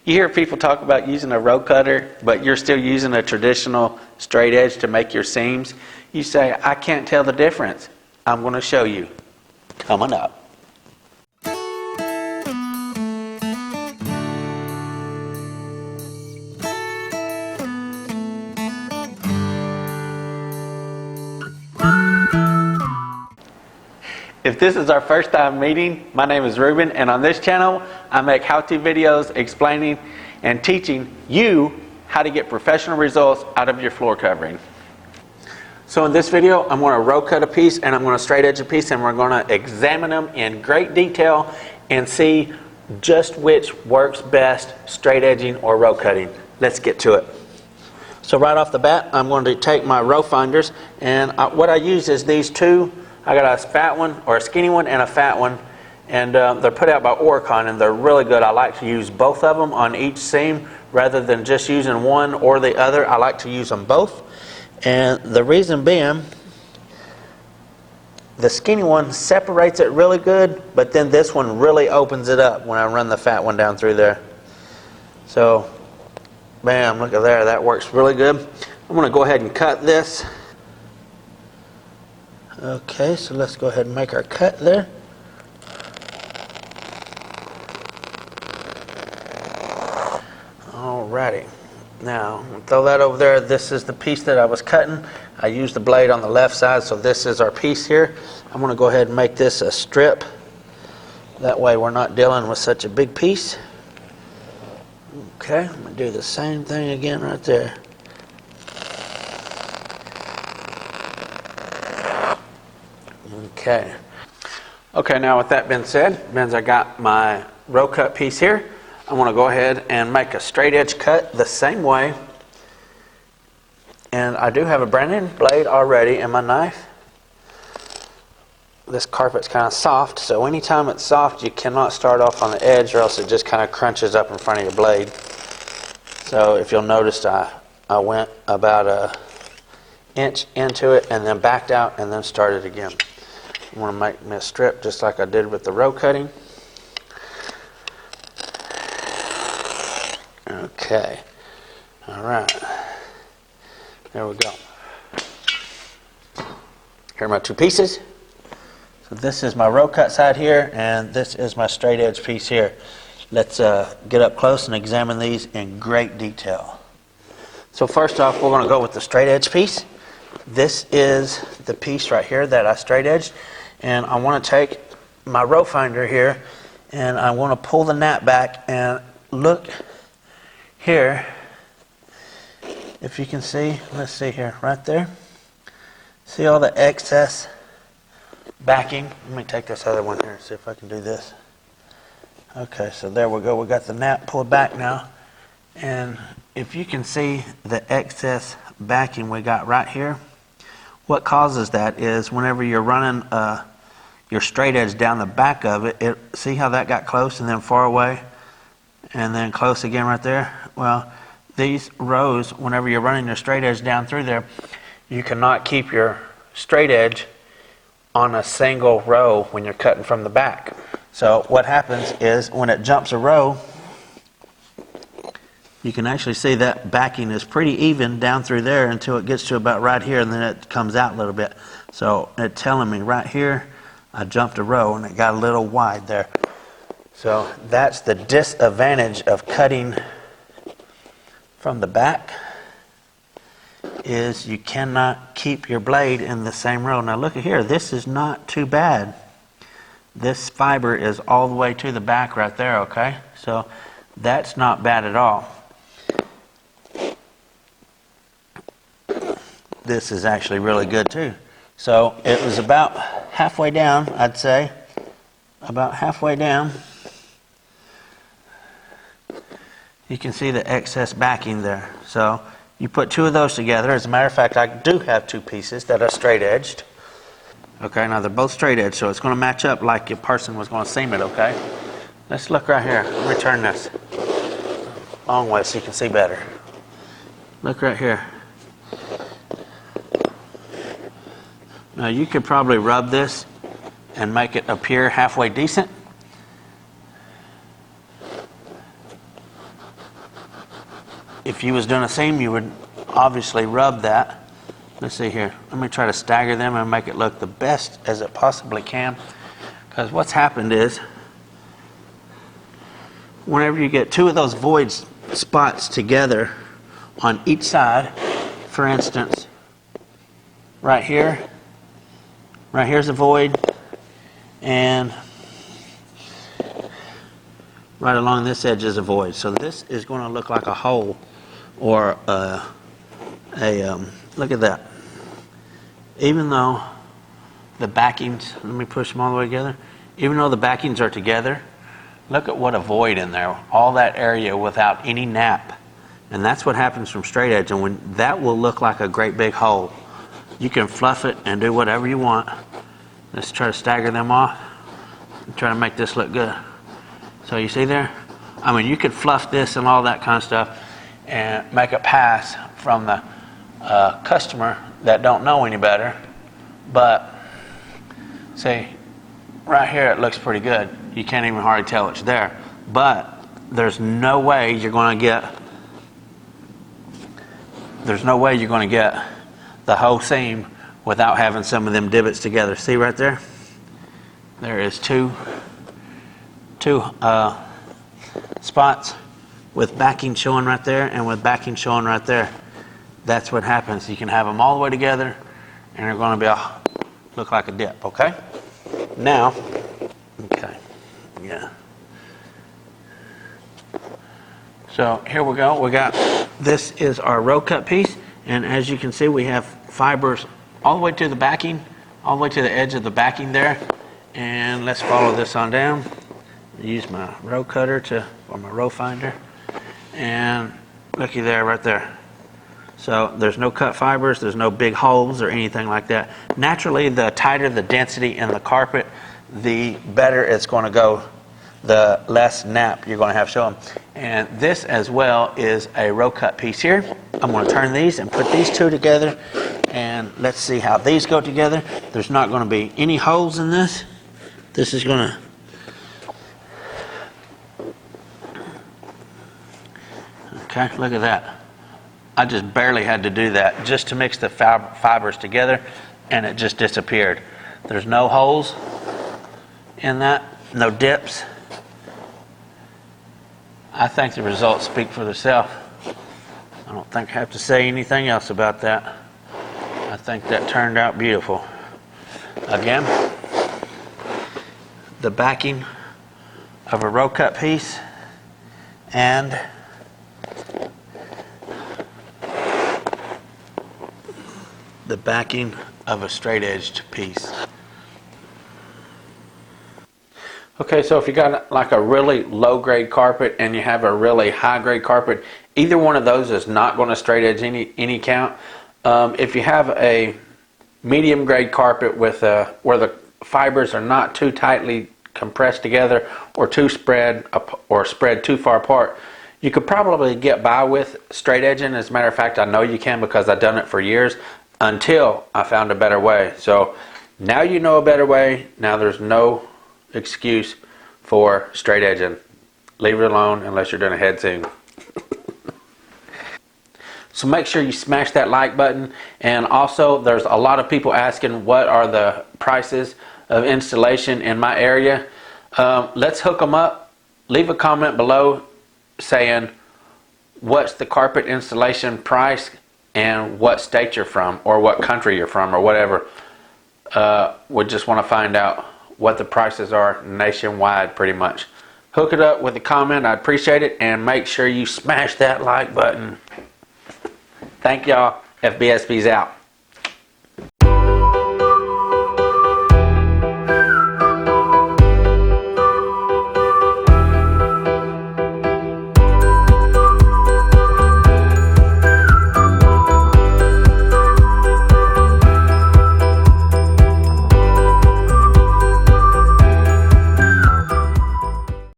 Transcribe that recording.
You hear people talk about using a row cutter, but you're still using a traditional straight edge to make your seams. You say, I can't tell the difference. I'm going to show you. Coming up. If this is our first time meeting, my name is Ruben, and on this channel I make how-to videos explaining and teaching you how to get professional results out of your floor covering. So in this video I'm going to row cut a piece and I'm going to straight edge a piece, and we're going to examine them in great detail and see just which works best, straight edging or row cutting. Let's get to it. So right off the bat I'm going to take my row finders, and what I use is these two. I got a fat one, or a skinny one, and a fat one, and they're put out by Oricon, and they're really good. I like to use both of them on each seam rather than just using one or the other. I like to use them both, and the reason being, the skinny one separates it really good, but then this one really opens it up when I run the fat one down through there. So, bam, look at there, that works really good. I'm going to go ahead and cut this. Okay, so let's go ahead and make our cut there. Alrighty, now I'm gonna throw that over there. This is the piece that I was cutting. I used the blade on the left side, so this is our piece here. I'm going to go ahead and make this a strip. That way we're not dealing with such a big piece. Okay, I'm going to do the same thing again right there. Okay, now with that being said, since I got my row cut piece here, I'm going to go ahead and make a straight edge cut the same way. And I do have a brand new blade already in my knife. This carpet's kind of soft, so anytime it's soft you cannot start off on the edge, or else it just kind of crunches up in front of your blade. So if you'll notice, I went about an inch into it and then backed out and then started again. I want to make me a strip just like I did with the row cutting. Okay. Alright. There we go. Here are my two pieces. So this is my row cut side here, and this is my straight edge piece here. Let's get up close and examine these in great detail. So first off, we're going to go with the straight edge piece. This is the piece right here that I straight edged. And I want to take my row finder here and I want to pull the nap back and look here. If you can see, let's see here, right there. See all the excess backing? Let me take this other one here and see if I can do this. Okay, so there we go. We got the nap pulled back now. And if you can see the excess backing we got right here, what causes that is whenever you're running your straight edge down the back of it, see how that got close and then far away and then close again right there? Well, these rows, whenever you're running your straight edge down through there, you cannot keep your straight edge on a single row when you're cutting from the back. So what happens is when it jumps a row, you can actually see that backing is pretty even down through there until it gets to about right here, and then it comes out a little bit. So it's telling me right here I jumped a row and it got a little wide there. So that's the disadvantage of cutting from the back, is you cannot keep your blade in the same row. Now look at here, this is not too bad. This fiber is all the way to the back right there, okay? So that's not bad at all. This is actually really good too. So it was about halfway down, I'd say. About halfway down. You can see the excess backing there. So you put two of those together. As a matter of fact, I do have two pieces that are straight edged. Okay, now they're both straight edged, so it's going to match up like a person was going to seam it, okay? Let's look right here. Let me turn this long way so you can see better. Look right here. Now you could probably rub this and make it appear halfway decent. if you was doing a seam, you would obviously rub that. Let's see here. Let me try to stagger them and make it look the best as it possibly can. Because what's happened is, whenever you get two of those void spots together on each side, for instance, right here's a void, and right along this edge is a void. So this is going to look like a hole, or look at that. Even though the backings, let me push them all the way together. Even though the backings are together, look at what a void in there. All that area without any nap. And that's what happens from straight edge. And when that will look like a great big hole. You can fluff it and do whatever you want. Let's try to stagger them off and try to make this look good. So you see there? I mean, you could fluff this and all that kind of stuff and make it pass from the customer that don't know any better. But see, right here it looks pretty good. You can't even hardly tell it's there. But there's no way you're going to get the whole seam without having some of them divots together. See right there? There is two spots with backing showing right there and with backing showing right there. That's what happens. You can have them all the way together and they're going to look like a dip, okay? Now, okay, yeah. So here we go. This is our row cut piece, and as you can see, we have fibers all the way to the backing, all the way to the edge of the backing there. And let's follow this on down. Use my row cutter or my row finder, and looky there, right there. So there's no cut fibers, there's no big holes or anything like that. Naturally, the tighter the density in the carpet, the better it's going to go, the less nap you're going to have showing. And this as well is a row cut piece here. I'm going to turn these and put these two together, and let's see how these go together. There's not going to be any holes in this. This is going to okay, look at that. I just barely had to do that just to mix the fibers together, and it just disappeared. There's no holes in that, no dips. I think the results speak for themselves. I don't think I have to say anything else about that. I think that turned out beautiful. Again, the backing of a row cut piece and the backing of a straight edged piece. Okay, so if you got like a really low grade carpet and you have a really high grade carpet, either one of those is not going to straight edge any count. If you have a medium grade carpet with where the fibers are not too tightly compressed together or too spread too far apart, you could probably get by with straight edging. As a matter of fact, I know you can because I've done it for years until I found a better way. So now you know a better way. Now there's no excuse for straight edging. Leave it alone unless you're doing a head seam. So make sure you smash that like button. And also, there's a lot of people asking what are the prices of installation in my area. Let's hook them up. Leave a comment below saying what's the carpet installation price and what state you're from or what country you're from or whatever. We just want to find out what the prices are nationwide pretty much. Hook it up with a comment. I'd appreciate it. And make sure you smash that like button. Thank y'all. FBSB's out.